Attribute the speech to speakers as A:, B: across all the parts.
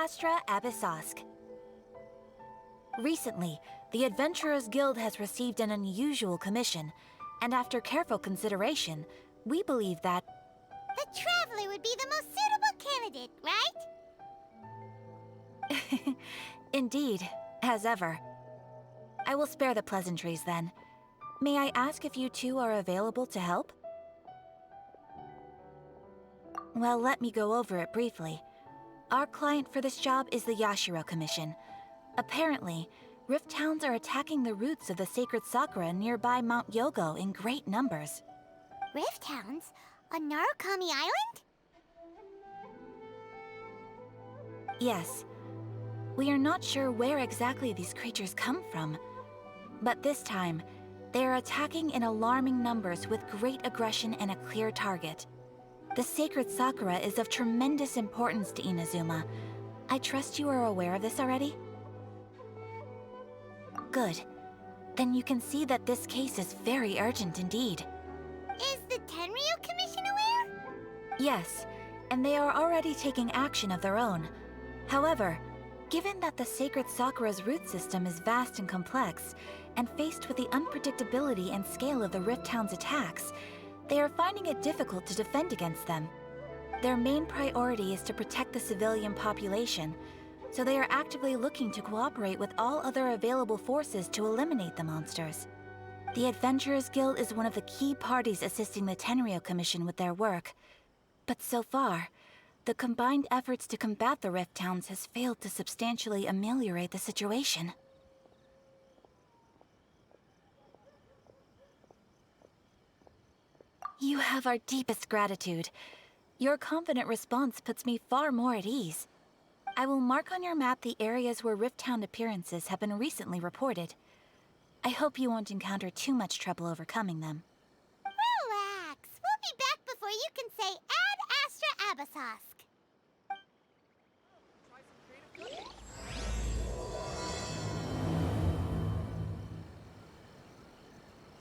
A: Astra Abyssosk. Recently, the Adventurers Guild has received an unusual commission, and after careful consideration, we believe that...
B: The Traveler would be the most suitable candidate, right?
A: Indeed, as ever. I will spare the pleasantries then. May I ask if you two are available to help? Well, let me go over it briefly. Our client for this job is the Yashiro Commission. Apparently, Rift Hounds are attacking the roots of the sacred Sakura nearby Mount Yogo in great numbers.
B: Rift Hounds? On Narukami Island?
A: Yes. We are not sure where exactly these creatures come from. But this time, they are attacking in alarming numbers with great aggression and a clear target. The sacred Sakura is of tremendous importance to Inazuma. I trust you are aware of this already? Good. Then you can see that this case is very urgent indeed.
B: Is the Tenryo Commission aware?
A: Yes, and they are already taking action of their own. However, given that the sacred Sakura's root system is vast and complex, and faced with the unpredictability and scale of the Rift Hound's attacks, they are finding it difficult to defend against them. Their main priority is to protect the civilian population, so they are actively looking to cooperate with all other available forces to eliminate the monsters. The Adventurers Guild is one of the key parties assisting the Tenryo Commission with their work. But so far, the combined efforts to combat the Rift Hounds has failed to substantially ameliorate the situation. You have our deepest gratitude. Your confident response puts me far more at ease. I will mark on your map the areas where Rift Hound appearances have been recently reported. I hope you won't encounter too much trouble overcoming them.
B: Relax. We'll be back before you can say Ad Astra Abyssosk.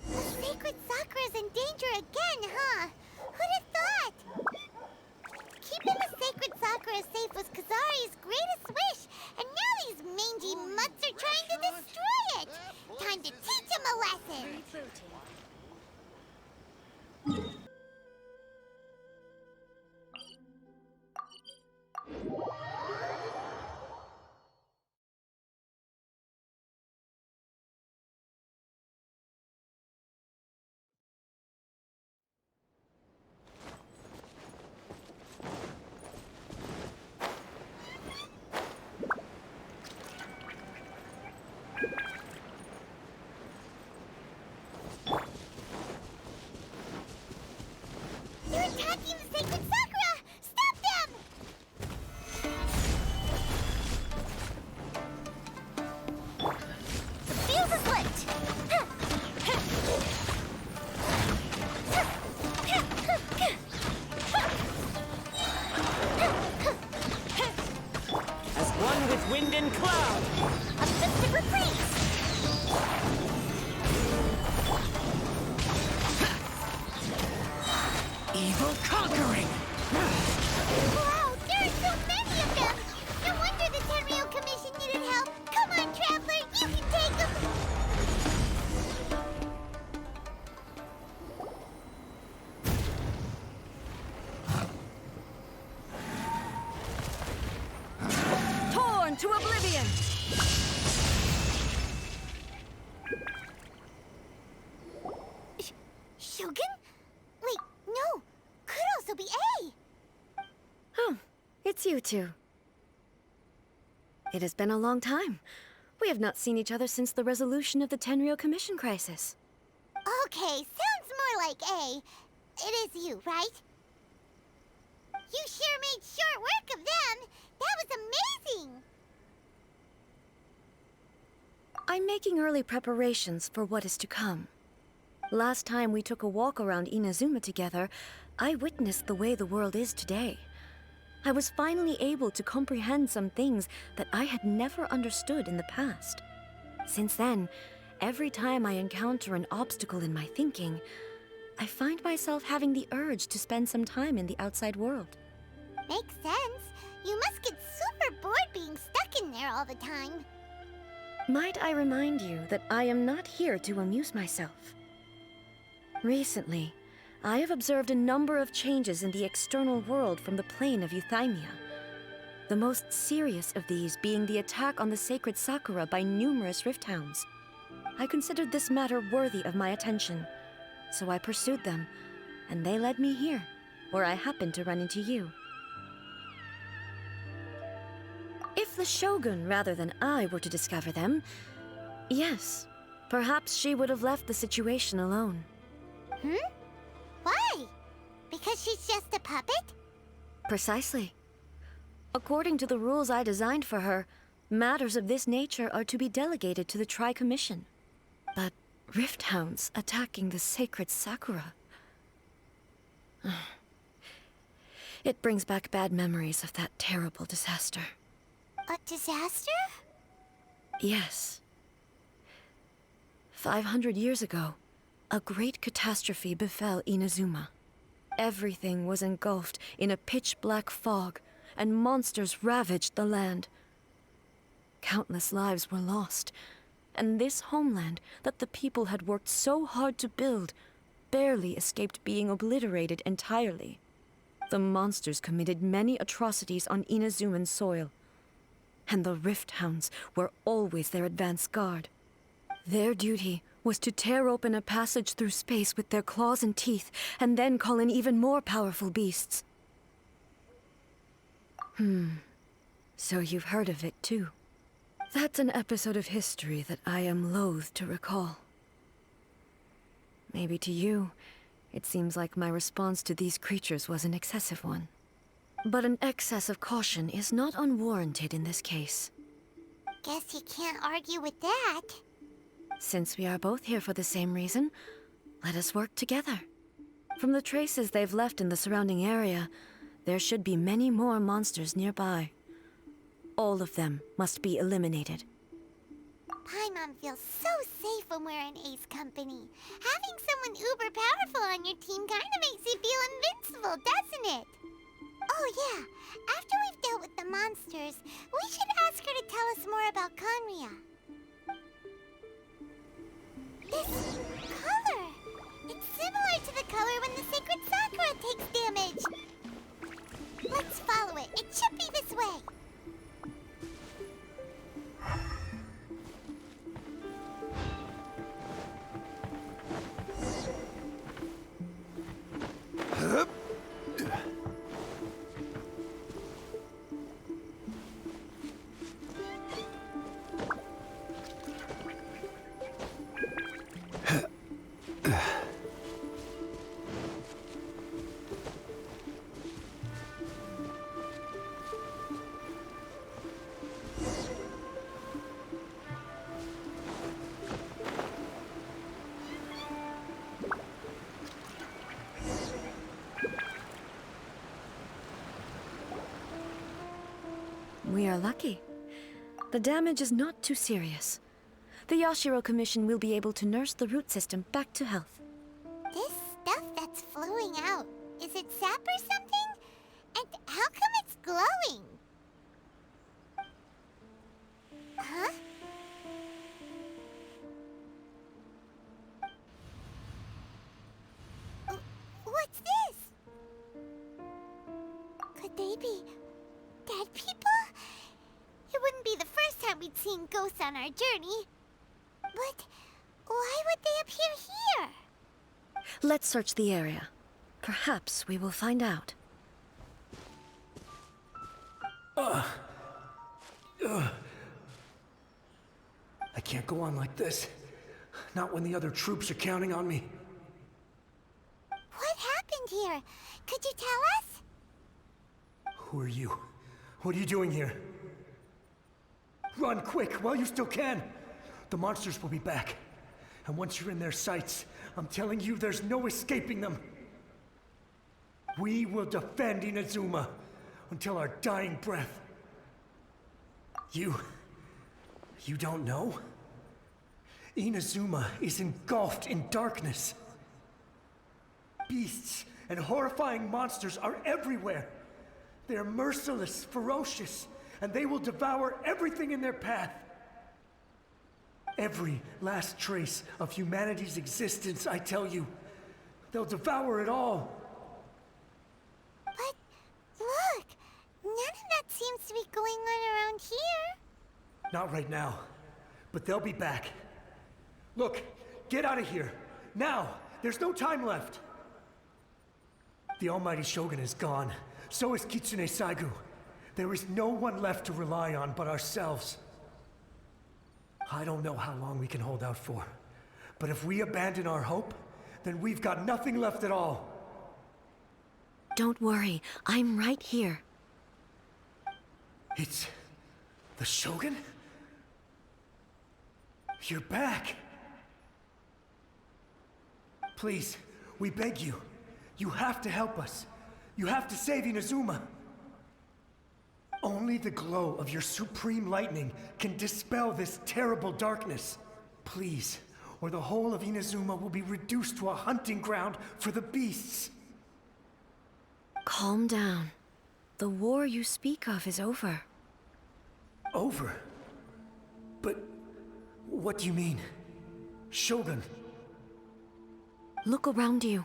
B: The sacred Sakura's in danger again, huh? Who'd have thought? Keeping the sacred Sakura safe was Kazari's greatest wish, and now these mangy mutts are trying to destroy it! Time to teach him a lesson! They're attacking the sacred Sakura! Stop them! The fuse is lit!
C: As one with wind and cloud!
B: A fist of reprise!
C: Evil conquering!
B: Wow, there are so many of them! No wonder the Tenryo Commission needed help! Come on, Traveler, you can take them!
D: Torn to oblivion!
B: Shogun? Wait, no! Could also be A!
D: Oh, it's you two. It has been a long time. We have not seen each other since the resolution of the Tenryo Commission crisis.
B: Okay, sounds more like A. It is you, right? You sure made short work of them! That was amazing!
D: I'm making early preparations for what is to come. Last time we took a walk around Inazuma together, I witnessed the way the world is today. I was finally able to comprehend some things that I had never understood in the past. Since then, every time I encounter an obstacle in my thinking, I find myself having the urge to spend some time in the outside world.
B: Makes sense. You must get super bored being stuck in there all the time.
D: Might I remind you that I am not here to amuse myself? Recently, I have observed a number of changes in the external world from the plane of Euthymia. The most serious of these being the attack on the sacred Sakura by numerous rift hounds. I considered this matter worthy of my attention, so I pursued them, and they led me here, where I happened to run into you. If the Shogun rather than I were to discover them, yes, perhaps she would have left the situation alone.
B: Why? Because she's just a puppet?
D: Precisely. According to the rules I designed for her, matters of this nature are to be delegated to the Tri-Commission. But rift hounds attacking the sacred Sakura... It brings back bad memories of that terrible disaster.
B: A disaster?
D: Yes. 500 years ago, a great catastrophe befell Inazuma. Everything was engulfed in a pitch-black fog, and monsters ravaged the land. Countless lives were lost, and this homeland that the people had worked so hard to build barely escaped being obliterated entirely. The monsters committed many atrocities on Inazuman soil, and the Rift Hounds were always their advance guard. Their duty was to tear open a passage through space with their claws and teeth, and then call in even more powerful beasts. So you've heard of it too. That's an episode of history that I am loath to recall. Maybe to you, it seems like my response to these creatures was an excessive one. But an excess of caution is not unwarranted in this case.
B: Guess you can't argue with that.
D: Since we are both here for the same reason, let us work together. From the traces they've left in the surrounding area, there should be many more monsters nearby. All of them must be eliminated.
B: Paimon feels so safe when we're in Ace Company. Having someone uber powerful on your team kinda makes you feel invincible, doesn't it? Oh yeah, after we've dealt with the monsters, we should ask her to tell us more about Conria. This color! It's similar to the color when the sacred Sakura takes damage. Let's follow it. It should be this way.
D: We are lucky. The damage is not too serious. The Yashiro Commission will be able to nurse the root system back to health.
B: This stuff that's flowing out, is it sap or something? And how come it's glowing? Huh? What's this? Could they be dead people? It wouldn't be the first time we'd seen ghosts on our journey. But why would they appear here?
D: Let's search the area. Perhaps we will find out.
E: I can't go on like this. Not when the other troops are counting on me.
B: What happened here? Could you tell us?
E: Who are you? What are you doing here? Run quick while you still can! The monsters will be back. And once you're in their sights, I'm telling you there's no escaping them. We will defend Inazuma until our dying breath. You don't know? Inazuma is engulfed in darkness. Beasts and horrifying monsters are everywhere. They're merciless, ferocious, and they will devour everything in their path. Every last trace of humanity's existence, I tell you. They'll devour it all.
B: But look, none of that seems to be going on around here.
E: Not right now, but they'll be back. Look, get out of here. Now! There's no time left! The Almighty Shogun is gone. So is Kitsune Saigu. There is no one left to rely on but ourselves. I don't know how long we can hold out for. But if we abandon our hope, then we've got nothing left at all.
D: Don't worry, I'm right here.
E: It's... the Shogun? You're back! Please, we beg you. You have to help us. You have to save Inazuma. Only the glow of your supreme lightning can dispel this terrible darkness. Please, or the whole of Inazuma will be reduced to a hunting ground for the beasts.
D: Calm down. The war you speak of is over.
E: Over? But what do you mean? Shogun?
D: Look around you.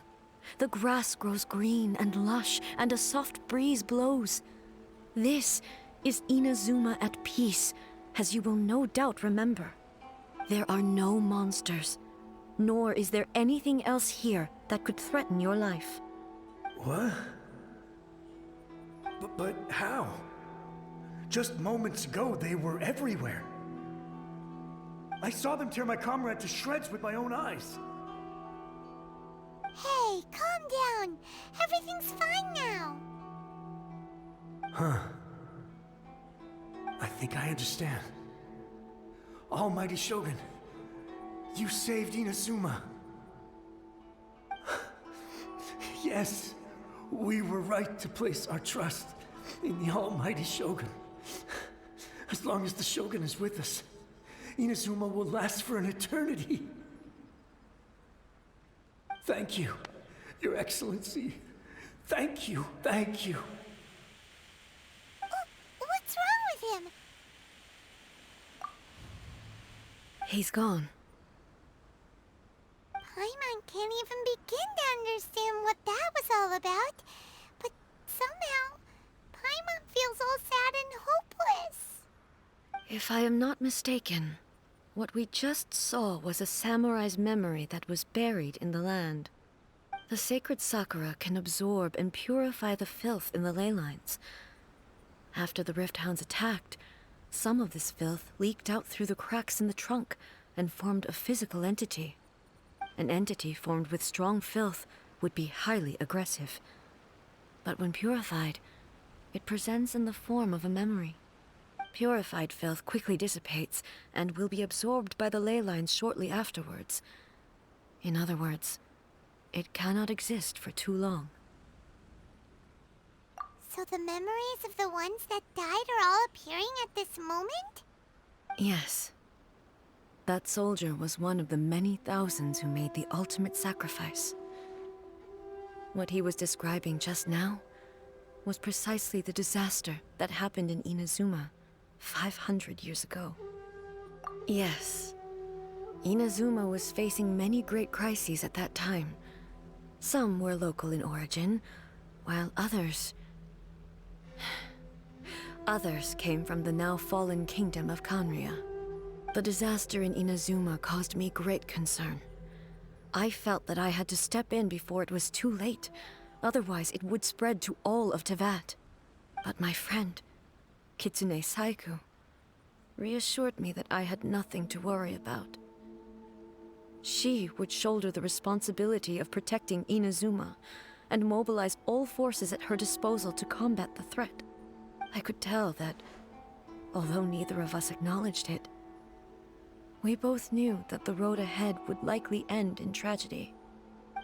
D: The grass grows green and lush, and a soft breeze blows. This is Inazuma at peace, as you will no doubt remember. There are no monsters, nor is there anything else here that could threaten your life.
E: What? But how? Just moments ago, they were everywhere. I saw them tear my comrade to shreds with my own eyes.
B: Hey, calm down. Everything's fine now.
E: Huh. I think I understand. Almighty Shogun, you saved Inazuma. Yes, we were right to place our trust in the Almighty Shogun. As long as the Shogun is with us, Inazuma will last for an eternity. Thank you, Your Excellency. Thank you, thank you.
B: What's wrong with him?
D: He's gone.
B: Paimon can't even begin to understand what that was all about. But somehow, Paimon feels all sad and hopeless.
D: If I am not mistaken, what we just saw was a samurai's memory that was buried in the land. The sacred sakura can absorb and purify the filth in the ley lines. After the Rift Hounds attacked, some of this filth leaked out through the cracks in the trunk and formed a physical entity. An entity formed with strong filth would be highly aggressive. But when purified, it presents in the form of a memory. Purified filth quickly dissipates and will be absorbed by the ley lines shortly afterwards. In other words, it cannot exist for too long.
B: So the memories of the ones that died are all appearing at this moment?
D: Yes. That soldier was one of the many thousands who made the ultimate sacrifice. What he was describing just now was precisely the disaster that happened in Inazuma 500 years ago. Yes, Inazuma was facing many great crises at that time. Some were local in origin, while others came from the now fallen kingdom of Kanria. The disaster in Inazuma caused me great concern. I felt that I had to step in before it was too late, otherwise it would spread to all of Teyvat. But my friend, Kitsune Saigu, reassured me that I had nothing to worry about. She would shoulder the responsibility of protecting Inazuma and mobilize all forces at her disposal to combat the threat. I could tell that, although neither of us acknowledged it, we both knew that the road ahead would likely end in tragedy.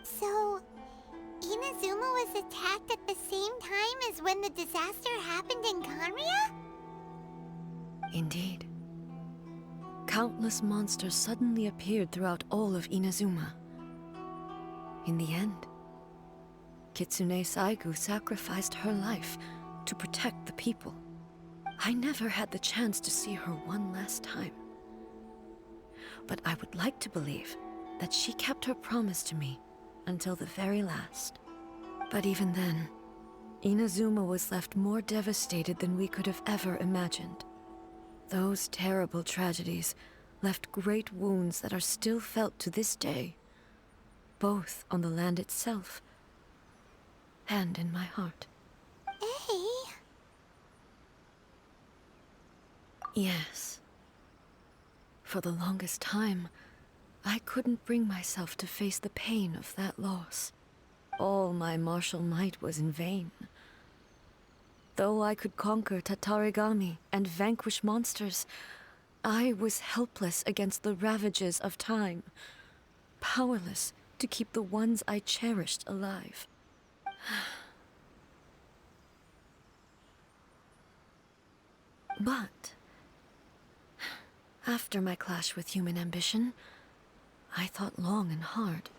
B: So, Inazuma was attacked at the same time as when the disaster happened in Kanria?
D: Indeed. Countless monsters suddenly appeared throughout all of Inazuma. In the end, Kitsune Saigu sacrificed her life to protect the people. I never had the chance to see her one last time. But I would like to believe that she kept her promise to me until the very last. But even then, Inazuma was left more devastated than we could have ever imagined. Those terrible tragedies left great wounds that are still felt to this day, both on the land itself and in my heart.
B: Hey.
D: Yes. For the longest time, I couldn't bring myself to face the pain of that loss. All my martial might was in vain. Though I could conquer Tatarigami and vanquish monsters, I was helpless against the ravages of time, powerless to keep the ones I cherished alive. But after my clash with human ambition, I thought long and hard.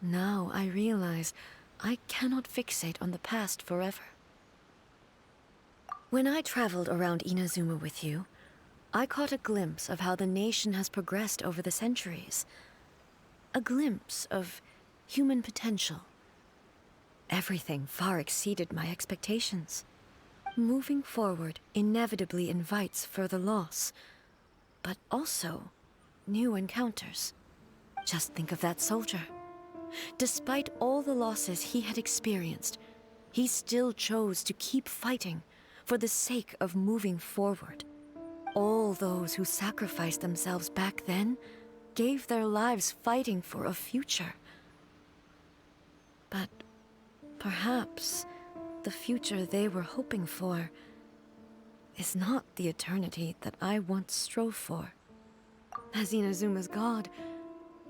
D: Now I realize I cannot fixate on the past forever. When I traveled around Inazuma with you, I caught a glimpse of how the nation has progressed over the centuries. A glimpse of human potential. Everything far exceeded my expectations. Moving forward inevitably invites further loss, but also new encounters. Just think of that soldier. Despite all the losses he had experienced, he still chose to keep fighting for the sake of moving forward. All those who sacrificed themselves back then gave their lives fighting for a future. But perhaps the future they were hoping for is not the eternity that I once strove for. As Inazuma's god,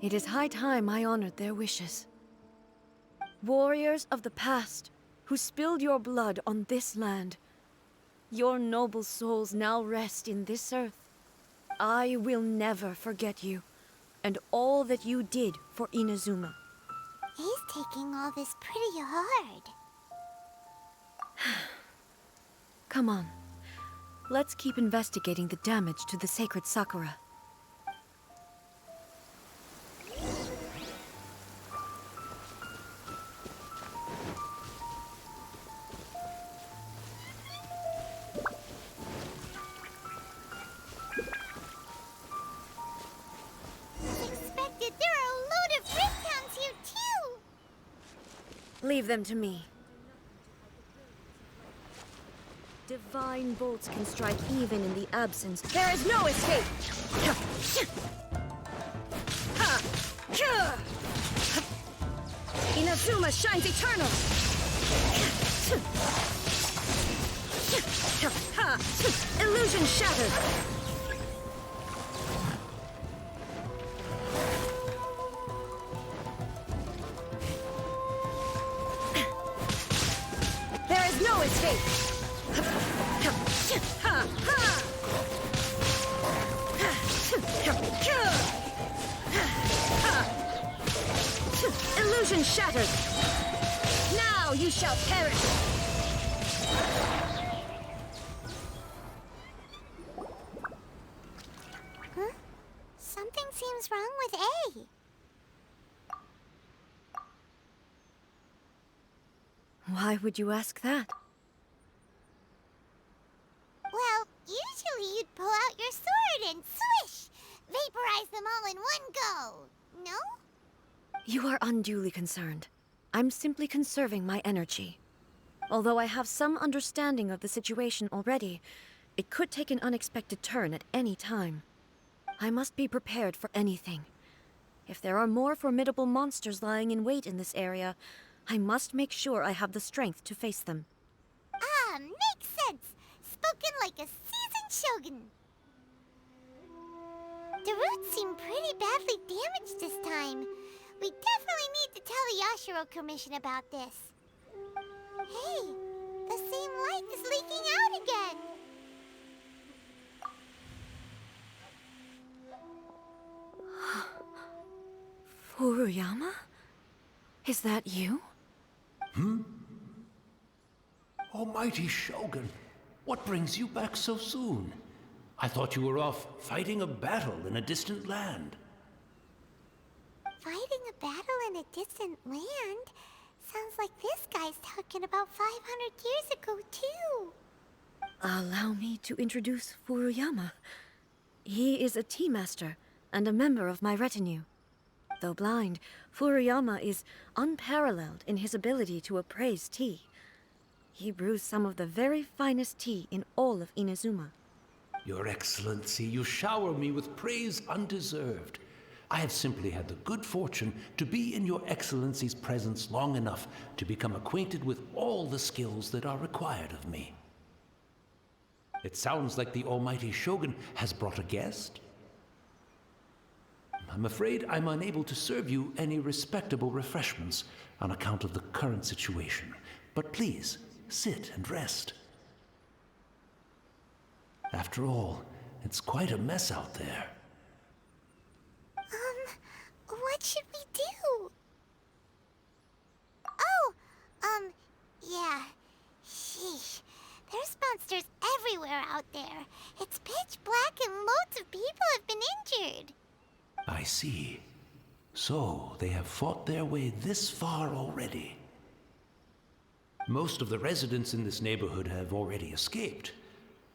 D: it is high time I honored their wishes. Warriors of the past, who spilled your blood on this land, your noble souls now rest in this earth. I will never forget you, and all that you did for Inazuma.
B: He's taking all this pretty hard.
D: Come on. Let's keep investigating the damage to the sacred Sakura.
B: Expected, there are a load of breakdowns here too!
D: Leave them to me. Divine bolts can strike even in the absence. There is no escape! Inazuma shines eternal! Illusion shattered! There is no escape! Illusion shattered! Now you shall perish!
B: Huh? Something seems wrong with A.
D: Why would you ask that?
B: Well, usually you'd pull out your sword and swish! Vaporize them all in one go, no?
D: You are unduly concerned. I'm simply conserving my energy. Although I have some understanding of the situation already, it could take an unexpected turn at any time. I must be prepared for anything. If there are more formidable monsters lying in wait in this area, I must make sure I have the strength to face them.
B: Ah, makes sense! Spoken like a seasoned shogun. The roots seem pretty badly damaged this time. We definitely need to tell the Yashiro Commission about this. Hey, the same light is leaking out again.
D: Furuyama? Is that you?
F: Almighty Shogun, what brings you back so soon? I thought you were off fighting a battle in a distant land.
B: Fighting a battle in a distant land? Sounds like this guy's talking about 500 years ago, too.
D: Allow me to introduce Furuyama. He is a tea master and a member of my retinue. Though blind, Furuyama is unparalleled in his ability to appraise tea. He brews some of the very finest tea in all of Inazuma.
F: Your Excellency, you shower me with praise undeserved. I have simply had the good fortune to be in Your Excellency's presence long enough to become acquainted with all the skills that are required of me. It sounds like the Almighty Shogun has brought a guest. I'm afraid I'm unable to serve you any respectable refreshments on account of the current situation. But please, sit and rest. After all, it's quite a mess out there.
B: What should we do? Oh, yeah. Sheesh. There's monsters everywhere out there. It's pitch black and loads of people have been injured.
F: I see. So, they have fought their way this far already. Most of the residents in this neighborhood have already escaped.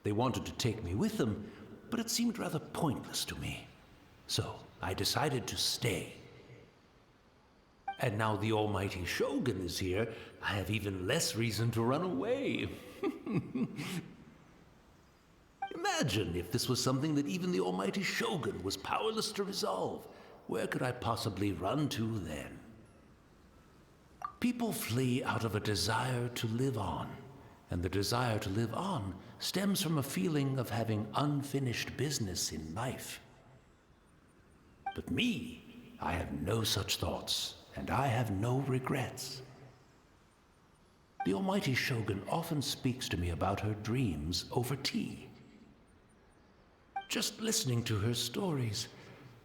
F: They wanted to take me with them, but it seemed rather pointless to me. So, I decided to stay. And now the Almighty Shogun is here, I have even less reason to run away. Imagine if this was something that even the Almighty Shogun was powerless to resolve. Where could I possibly run to then? People flee out of a desire to live on, and the desire to live on stems from a feeling of having unfinished business in life. But me, I have no such thoughts, and I have no regrets. The Almighty Shogun often speaks to me about her dreams over tea. Just listening to her stories,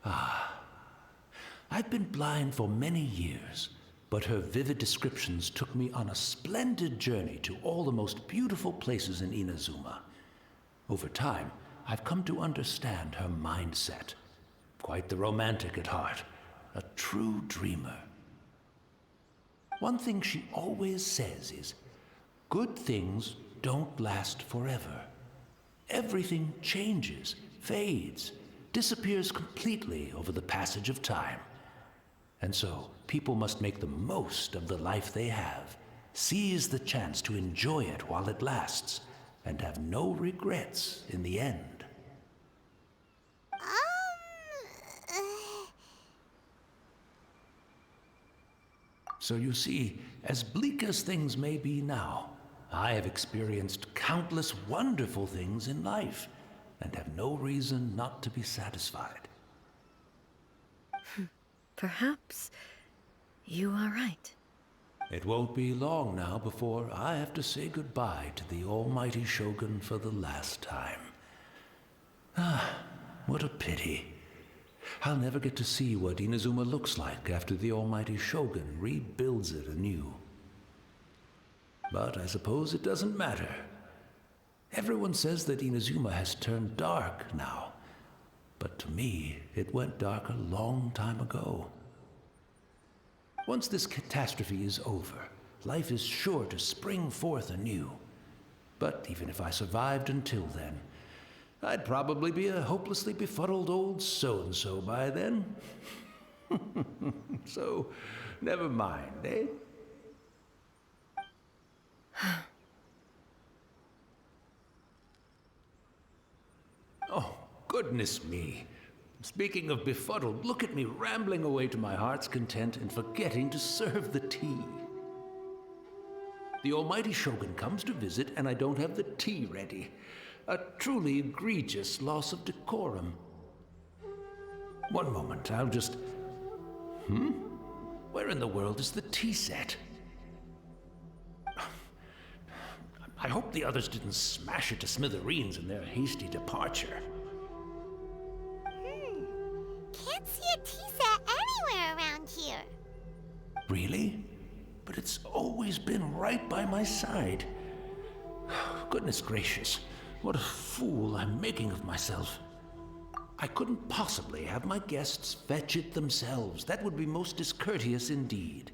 F: I've been blind for many years, but her vivid descriptions took me on a splendid journey to all the most beautiful places in Inazuma. Over time, I've come to understand her mindset. Quite the romantic at heart, a true dreamer. One thing she always says is, good things don't last forever. Everything changes, fades, disappears completely over the passage of time. And so, people must make the most of the life they have, seize the chance to enjoy it while it lasts, and have no regrets in the end. So you see, as bleak as things may be now, I have experienced countless wonderful things in life, and have no reason not to be satisfied.
D: Perhaps you are right.
F: It won't be long now before I have to say goodbye to the Almighty Shogun for the last time. What a pity. I'll never get to see what Inazuma looks like after the Almighty Shogun rebuilds it anew. But I suppose it doesn't matter. Everyone says that Inazuma has turned dark now. But to me, it went dark a long time ago. Once this catastrophe is over, life is sure to spring forth anew. But even if I survived until then, I'd probably be a hopelessly befuddled old so-and-so by then. So, never mind, eh? Oh, goodness me. Speaking of befuddled, look at me rambling away to my heart's content and forgetting to serve the tea. The Almighty Shogun comes to visit and I don't have the tea ready. A truly egregious loss of decorum. One moment, I'll just... Where in the world is the tea set? I hope the others didn't smash it to smithereens in their hasty departure.
B: Can't see a tea set anywhere around here.
F: Really? But it's always been right by my side. goodness gracious. What a fool I'm making of myself. I couldn't possibly have my guests fetch it themselves. That would be most discourteous indeed.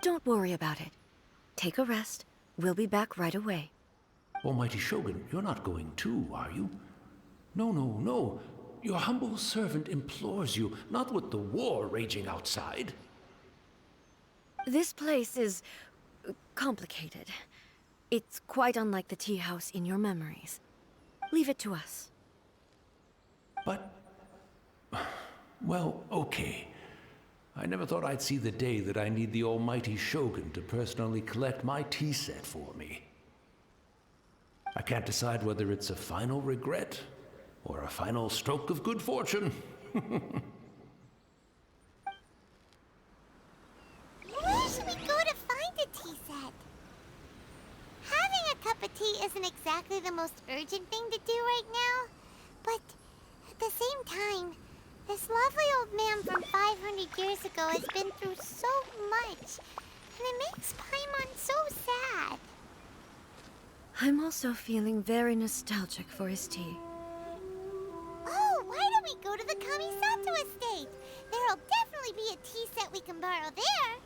D: Don't worry about it. Take a rest. We'll be back right away.
F: Almighty Shogun, you're not going too, are you? No, no, no. Your humble servant implores you, not with the war raging outside.
D: This place is complicated. It's quite unlike the tea house in your memories. Leave it to us.
F: But... well, okay. I never thought I'd see the day that I need the almighty Shogun to personally collect my tea set for me. I can't decide whether it's a final regret or a final stroke of good fortune.
B: Where should we go to find a tea set? Having a cup of tea isn't exactly the most urgent thing to do right now, but at the same time, this lovely old man from 500 years ago has been through so much, and it makes Paimon so sad.
D: I'm also feeling very nostalgic for his tea.
B: Oh, why don't we go to the Kamisato estate? There'll definitely be a tea set we can borrow there.